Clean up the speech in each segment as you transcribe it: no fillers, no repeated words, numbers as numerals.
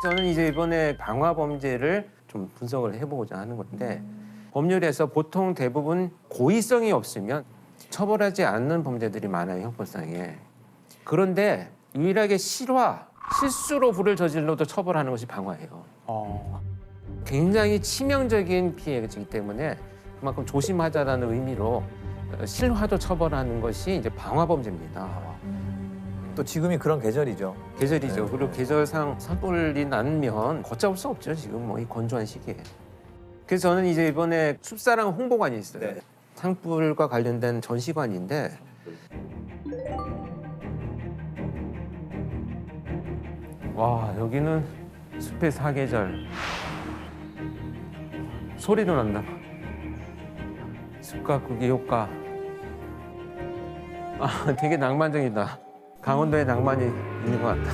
저는 이제 이번에 방화 범죄를 좀 분석을 해보고자 하는 건데 법률에서 보통 대부분 고의성이 없으면 처벌하지 않는 범죄들이 많아요, 형법상에. 그런데 유일하게 실수로 불을 저질러도 처벌하는 것이 방화예요. 굉장히 치명적인 피해이기 때문에 그만큼 조심하자라는 의미로 실화도 처벌하는 것이 이제 방화 범죄입니다. 또 지금이 그런 계절이죠. 계절이죠. 그리고 계절상 산불이 나면 걷잡을 수 없죠. 지금 뭐 이 건조한 시기에. 그래서 저는 이제 이번에 숲사랑 홍보관이 있어요. 네. 산불과 관련된 전시관인데 와, 여기는 숲의 사계절. 소리도 난다. 숲과 국의 효과. 아, 되게 낭만적이다. 강원도에 낭만이 있는 것 같다.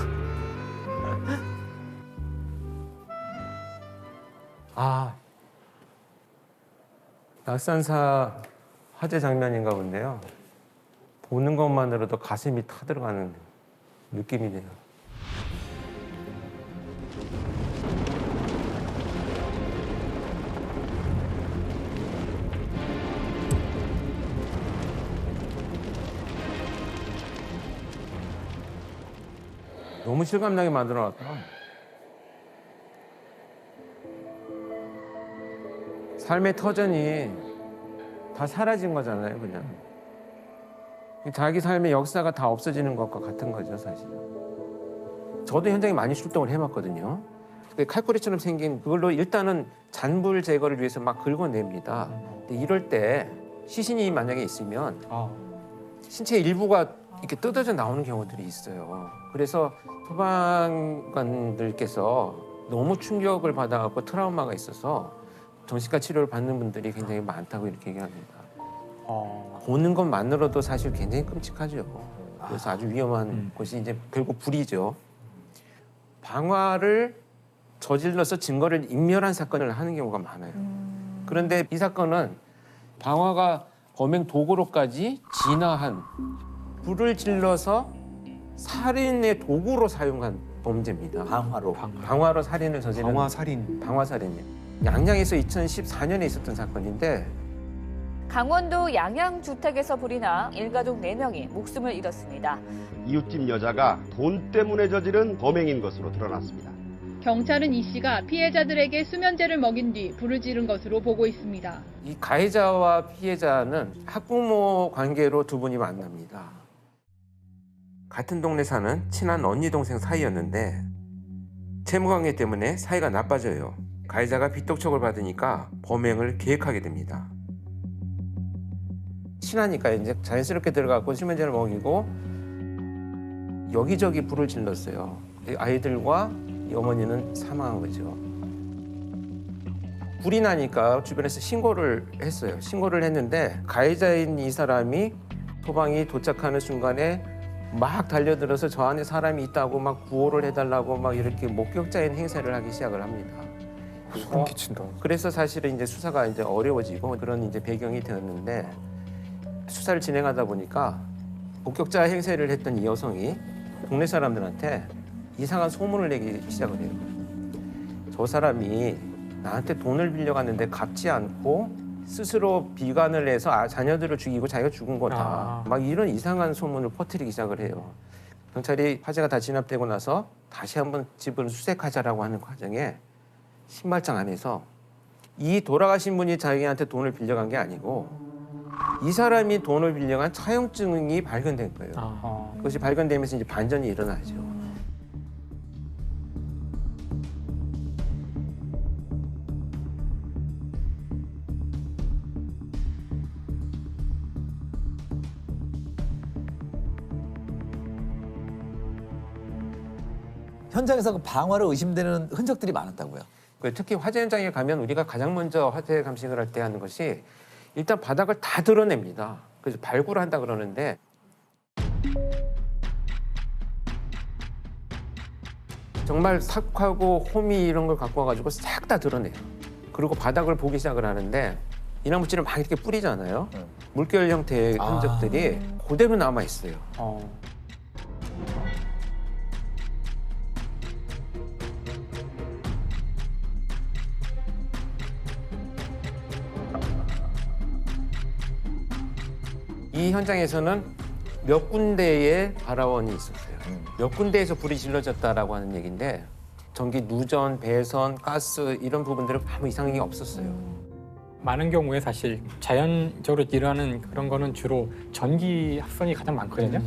아, 낙산사 화재 장면인가 본데요. 보는 것만으로도 가슴이 타들어가는 느낌이네요. 너무 실감나게 만들어놨다. 삶의 터전이 다 사라진 거잖아요, 그냥. 자기 삶의 역사가 다 없어지는 것과 같은 거죠, 사실. 저도 현장에 많이 출동을 해봤거든요. 칼꼬리처럼 생긴 그걸로 일단은 잔불 제거를 위해서 막 긁어냅니다. 근데 이럴 때 시신이 만약에 있으면 신체 일부가 이렇게 뜯어져 나오는 경우들이 있어요. 그래서 소방관들께서 너무 충격을 받아갖고 트라우마가 있어서 정신과 치료를 받는 분들이 굉장히 많다고 이렇게 얘기합니다. 보는 것만으로도 사실 굉장히 끔찍하죠. 그래서 아주 위험한 것이 이제 결국 불이죠. 방화를 저질러서 증거를 인멸한 사건을 하는 경우가 많아요. 그런데 이 사건은 방화가 범행 도구로까지 진화한 불을 질러서 살인의 도구로 사용한 범죄입니다. 방화로 살인을 저지른 방화살인이에요. 양양에서 2014년에 있었던 사건인데 강원도 양양주택에서 불이 나 일가족 4명이 목숨을 잃었습니다. 이웃집 여자가 돈 때문에 저지른 범행인 것으로 드러났습니다. 경찰은 이 씨가 피해자들에게 수면제를 먹인 뒤 불을 지른 것으로 보고 있습니다. 이 가해자와 피해자는 학부모 관계로 두 분이 만납니다. 같은 동네 사는 친한 언니 동생 사이였는데 채무관계 때문에 사이가 나빠져요. 가해자가 빚독촉을 받으니까 범행을 계획하게 됩니다. 친하니까 이제 자연스럽게 들어가고 수면제를 먹이고 여기저기 불을 질렀어요. 아이들과 이 어머니는 사망한 거죠. 불이 나니까 주변에서 신고를 했어요. 신고를 했는데 가해자인 이 사람이 소방이 도착하는 순간에 막 달려들어서 저 안에 사람이 있다고 막 구호를 해달라고 막 이렇게 목격자인 행세를 하기 시작을 합니다. 소름 끼친다. 그래서 사실은 이제 수사가 이제 어려워지고 그런 이제 배경이 되었는데 수사를 진행하다 보니까 목격자 행세를 했던 이 여성이 동네 사람들한테 이상한 소문을 내기 시작을 해요. 저 사람이 나한테 돈을 빌려갔는데 갚지 않고 스스로 비관을 해서 자녀들을 죽이고 자기가 죽은 거다. 막 이런 이상한 소문을 퍼뜨리기 시작을 해요. 경찰이 화재가 다 진압되고 나서 다시 한번 집을 수색하자라고 하는 과정에 신발장 안에서 이 돌아가신 분이 자기한테 돈을 빌려간 게 아니고 이 사람이 돈을 빌려간 차용증이 발견된 거예요. 그것이 발견되면서 이제 반전이 일어나죠. 현장에서 그 방화로 의심되는 흔적들이 많았다고요. 특히 화재 현장에 가면 우리가 가장 먼저 화재 감식을 할 때 하는 것이 일단 바닥을 다 드러냅니다. 그래서 발굴을 한다 그러는데 정말 삭하고 호미 이런 걸 갖고 와가지고 싹 다 드러내요. 그리고 바닥을 보기 시작을 하는데 이나무질을 막 이렇게 뿌리잖아요. 물결 형태의 흔적들이 그대로 남아 있어요. 이 현장에서는 몇 군데의 발화원이 있었어요. 몇 군데에서 불이 질러졌다라고 하는 얘기인데 전기 누전, 배선, 가스 이런 부분들은 아무 이상이 없었어요. 많은 경우에 사실 자연적으로 일어나는 그런 거는 주로 전기 합선이 가장 많거든요.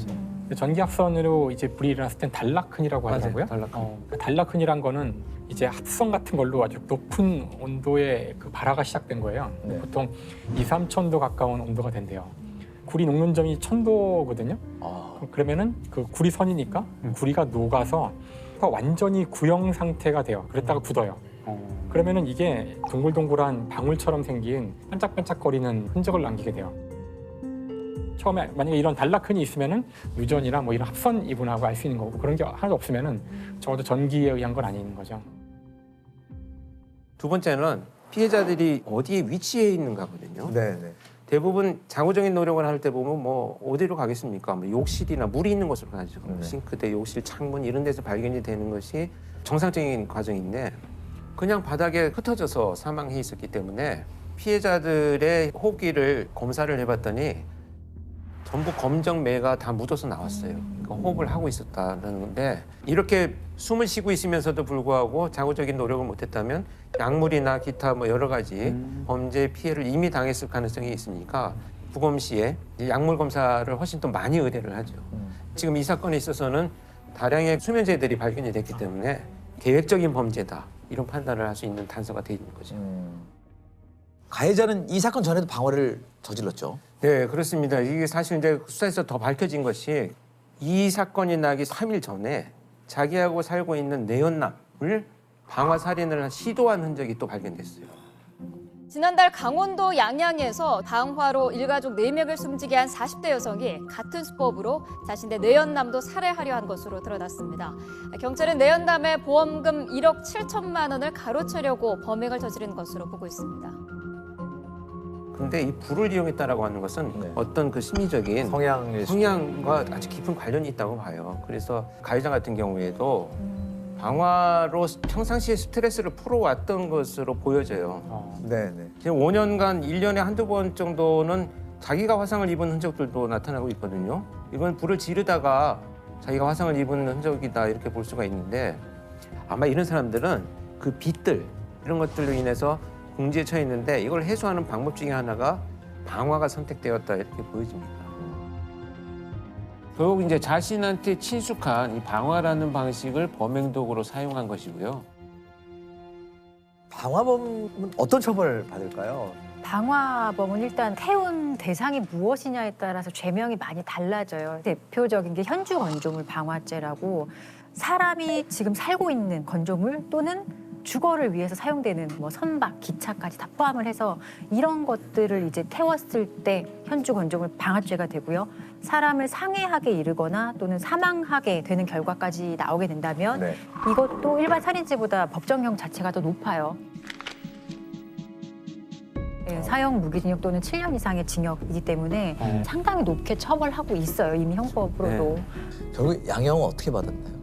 전기 합선으로 이제 불이 일어났을 땐 단락흔이라고 하더라고요. 단락흔. 단락흔이란 거는 이제 합성 같은 걸로 아주 높은 온도의 그 발화가 시작된 거예요. 네. 보통 2, 3,000도 가까운 온도가 된대요. 굴이 녹는 점이 1,000도거든요. 그러면은 그 굴이 선이니까 구리가 녹아서 완전히 구형 상태가 돼요. 그랬다가 굳어요. 그러면은 이게 동글동글한 방울처럼 생긴 반짝반짝거리는 흔적을 남기게 돼요. 처음에 만약에 이런 단락흔이 있으면은 유전이나 뭐 이런 합선 이분하고 알 수 있는 거고 그런 게 하나도 없으면은 적어도 전기에 의한 건 아닌 거죠. 두 번째는 피해자들이 어디에 위치해 있는가거든요. 네네. 대부분 장구적인 노력을 할 때 보면 뭐 어디로 가겠습니까? 뭐 욕실이나 물이 있는 곳으로 가죠. 네. 싱크대, 욕실, 창문 이런 데서 발견이 되는 것이 정상적인 과정인데 그냥 바닥에 흩어져서 사망해 있었기 때문에 피해자들의 호흡기를 검사를 해봤더니 전부 검정매가 다 묻어서 나왔어요. 그러니까 호흡을 하고 있었다는 건데 이렇게 숨을 쉬고 있으면서도 불구하고 자구적인 노력을 못했다면 약물이나 기타 뭐 여러 가지 범죄 피해를 이미 당했을 가능성이 있으니까 부검시에 약물 검사를 훨씬 더 많이 의뢰를 하죠. 지금 이 사건에 있어서는 다량의 수면제들이 발견이 됐기 때문에 계획적인 범죄다 이런 판단을 할 수 있는 단서가 돼 있는 거죠. 가해자는 이 사건 전에도 방화를 저질렀죠. 네, 그렇습니다. 이게 사실 이제 수사에서 더 밝혀진 것이 이 사건이 나기 3일 전에 자기하고 살고 있는 내연남을 방화 살인을 시도한 흔적이 또 발견됐어요. 지난달 강원도 양양에서 방화로 일가족 4명을 숨지게 한 40대 여성이 같은 수법으로 자신의 내연남도 살해하려 한 것으로 드러났습니다. 경찰은 내연남의 보험금 1억 7천만 원을 가로채려고 범행을 저지른 것으로 보고 있습니다. 근데 이 불을 이용했다라고 하는 것은 네. 어떤 그 심리적인 성향과 아주 깊은 관련이 있다고 봐요. 그래서 가해자 같은 경우에도 방화로 평상시에 스트레스를 풀어왔던 것으로 보여져요. 네네. 지금 5년간 1년에 한두 번 정도는 자기가 화상을 입은 흔적들도 나타나고 있거든요. 이건 불을 지르다가 자기가 화상을 입은 흔적이다 이렇게 볼 수가 있는데 아마 이런 사람들은 그 빛들 이런 것들로 인해서 궁지에 처해 있는데 이걸 해소하는 방법 중에 하나가 방화가 선택되었다 이렇게 보여집니다. 결국 이제 자신한테 친숙한 이 방화라는 방식을 범행 도구로 사용한 것이고요. 방화범은 어떤 처벌을 받을까요? 방화범은 일단 태운 대상이 무엇이냐에 따라서 죄명이 많이 달라져요. 대표적인 게 현주 건조물 방화죄라고 사람이 지금 살고 있는 건조물 또는 주거를 위해서 사용되는 뭐 선박, 기차까지 다 포함을 해서 이런 것들을 이제 태웠을 때 현주 건조물 방화죄가 되고요. 사람을 상해하게 이르거나 또는 사망하게 되는 결과까지 나오게 된다면 네. 이것도 일반 살인죄보다 법정형 자체가 더 높아요. 네, 사형 무기징역 또는 7년 이상의 징역이기 때문에 상당히 높게 처벌하고 있어요. 이미 형법으로도. 네. 결국 양형은 어떻게 받았나요?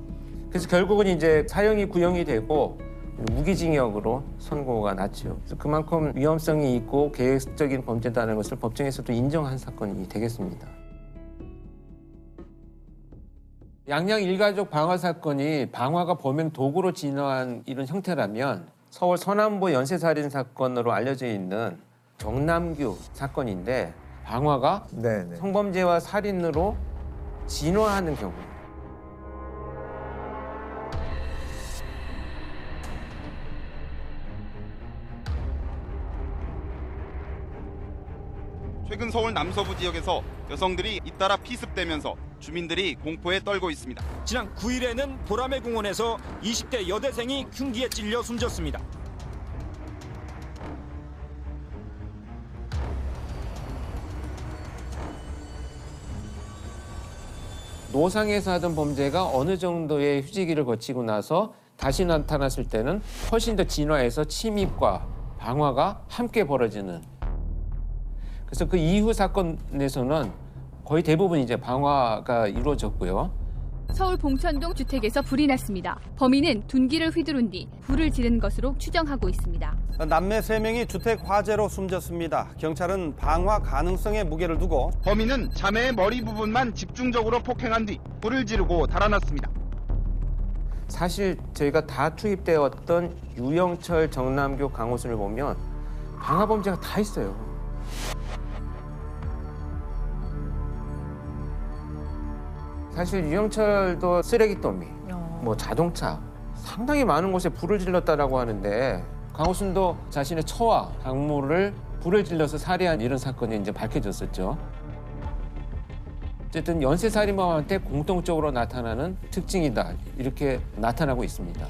그래서 결국은 이제 사형이 구형이 되고 무기징역으로 선고가 났죠. 그래서 그만큼 위험성이 있고 계획적인 범죄다는 것을 법정에서도 인정한 사건이 되겠습니다. 양양 일가족 방화 사건이 방화가 범행 도구로 진화한 이런 형태라면 서울 서남부 연쇄살인 사건으로 알려져 있는 정남규 사건인데 방화가 네네. 성범죄와 살인으로 진화하는 경우. 최근 서울 남서부 지역에서 여성들이 잇따라 피습되면서 주민들이 공포에 떨고 있습니다. 지난 9일에는 보라매 공원에서 20대 여대생이 흉기에 찔려 숨졌습니다. 노상에서 하던 범죄가 어느 정도의 휴지기를 거치고 나서 다시 나타났을 때는 훨씬 더 진화해서 침입과 방화가 함께 벌어지는. 그래서 그 이후 사건에서는 거의 대부분 이제 방화가 이루어졌고요. 서울 봉천동 주택에서 불이 났습니다. 범인은 둔기를 휘두른 뒤 불을 지른 것으로 추정하고 있습니다. 남매 3명이 주택 화재로 숨졌습니다. 경찰은 방화 가능성에 무게를 두고 범인은 자매의 머리 부분만 집중적으로 폭행한 뒤 불을 지르고 달아났습니다. 사실 저희가 다 투입되었던 유영철, 정남규, 강호순을 보면 방화 범죄가 다 있어요. 사실 유영철도 쓰레기 더미, 뭐 자동차 상당히 많은 곳에 불을 질렀다라고 하는데 강호순도 자신의 처와 작물을 불을 질러서 살해한 이런 사건이 이제 밝혀졌었죠. 어쨌든 연쇄살인범한테 공통적으로 나타나는 특징이다 이렇게 나타나고 있습니다.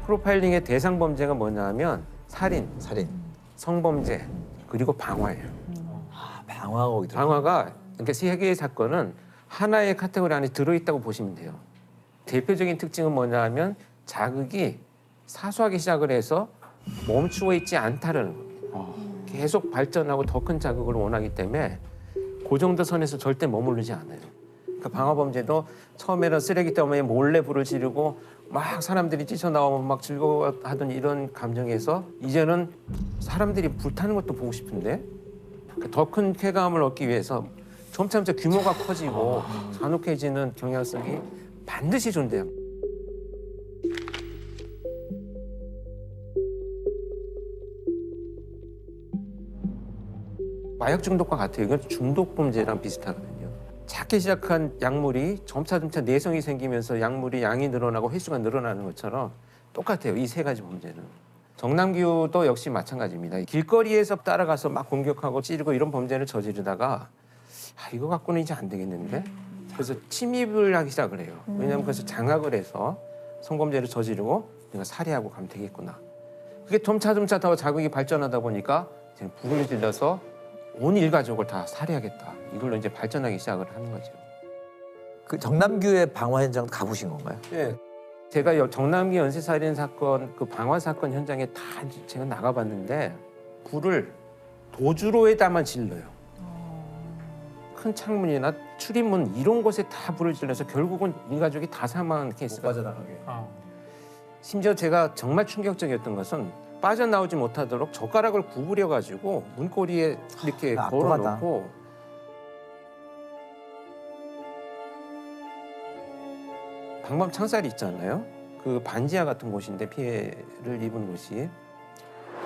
프로파일링의 대상 범죄가 뭐냐면 살인, 성범죄, 그리고 방화예요. 방화가 거기 들어. 방화가 그러니까 세 개의 사건은 하나의 카테고리 안에 들어있다고 보시면 돼요. 대표적인 특징은 뭐냐면 자극이 사소하게 시작을 해서 멈추어 있지 않다는 거예요. 계속 발전하고 더 큰 자극을 원하기 때문에 그 정도 선에서 절대 머무르지 않아요. 그러니까 방화 범죄도 처음에는 쓰레기 더미에 몰래 불을 지르고 막 사람들이 뛰쳐나오면 막 즐거워하던 이런 감정에서 이제는 사람들이 불타는 것도 보고 싶은데 더 큰 쾌감을 얻기 위해서 점차 규모가 커지고 잔혹해지는 경향성이 반드시 존재합니다. 마약 중독과 같아요. 이건 중독 범죄랑 비슷하거든요. 작게 시작한 약물이 점차 내성이 생기면서 약물이 양이 늘어나고 횟수가 늘어나는 것처럼 똑같아요. 이 세 가지 범죄는. 정남규도 역시 마찬가지입니다. 길거리에서 따라가서 막 공격하고 찌르고 이런 범죄를 저지르다가 이거 갖고는 이제 안 되겠는데? 그래서 침입을 하기 시작을 해요. 왜냐하면 그래서 장악을 해서 성범죄를 저지르고 내가 살해하고 가면 되겠구나. 그게 점차 더 자극이 발전하다 보니까 이제 불을 질러서 온 일가족을 다 살해하겠다. 이걸로 이제 발전하기 시작을 하는 거죠. 그 정남규의 방화 현장 가보신 건가요? 네. 제가 정남규 연쇄살인 사건, 그 방화 사건 현장에 다 제가 나가봤는데 불을 도주로에다만 질러요. 큰 창문이나 출입문 이런 곳에 다 불을 질러서 결국은 일가족이 다 사망한 케이스가 빠져나가게. 심지어 제가 정말 충격적이었던 것은 빠져나오지 못하도록 젓가락을 구부려가지고 문고리에 이렇게 걸어놓고 방범 창살이 있잖아요. 그 반지하 같은 곳인데 피해를 입은 곳이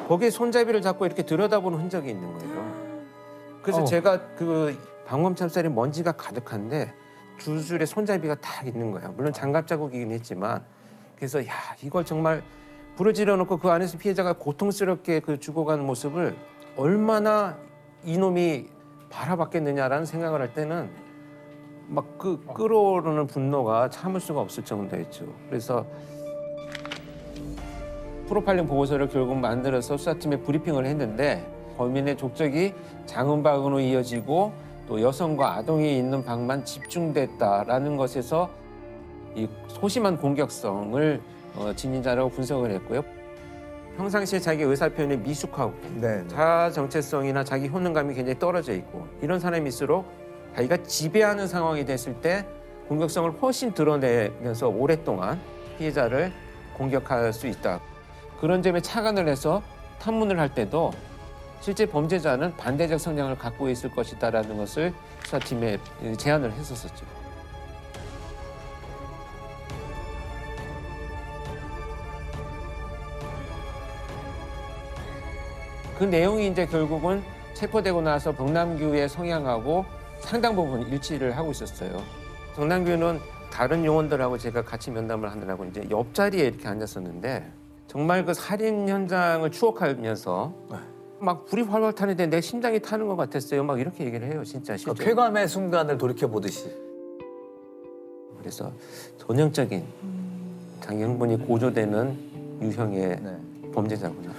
거기에 손잡이를 잡고 이렇게 들여다보는 흔적이 있는 거예요. 그래서 제가 그 방범 창살이 먼지가 가득한데 두 줄의 손잡이가 딱 있는 거예요. 물론 장갑 자국이긴 했지만 그래서 이걸 정말 불을 질러놓고 그 안에서 피해자가 고통스럽게 그 죽어가는 모습을 얼마나 이놈이 바라봤겠느냐라는 생각을 할 때는 막 그 끓어오르는 분노가 참을 수가 없을 정도였죠. 그래서 프로파일링 보고서를 결국 만들어서 수사팀에 브리핑을 했는데 범인의 족적이 장은박으로 이어지고 또 여성과 아동이 있는 방만 집중됐다라는 것에서 이 소심한 공격성을 지닌 자라고 분석을 했고요. 평상시에 자기 의사표현이 미숙하고 자아 정체성이나 자기 효능감이 굉장히 떨어져 있고 이런 사람일수록 자기가 지배하는 상황이 됐을 때 공격성을 훨씬 드러내면서 오랫동안 피해자를 공격할 수 있다. 그런 점에 착안을 해서 탐문을 할 때도 실제 범죄자는 반대적 성향을 갖고 있을 것이다라는 것을 수사팀에 제안을 했었었죠. 그 내용이 이제 결국은 체포되고 나서 정남규의 성향하고 상당 부분 일치를 하고 있었어요. 정남규는 다른 요원들하고 제가 같이 면담을 하느라고 이제 옆자리에 이렇게 앉았었는데 정말 그 살인 현장을 추억하면서 막 불이 활활 타는데 내 심장이 타는 것 같았어요. 막 이렇게 얘기를 해요. 진짜 실제로. 쾌감의 순간을 돌이켜보듯이. 그래서 전형적인 장형분이 고조되는 유형의 범죄자구나.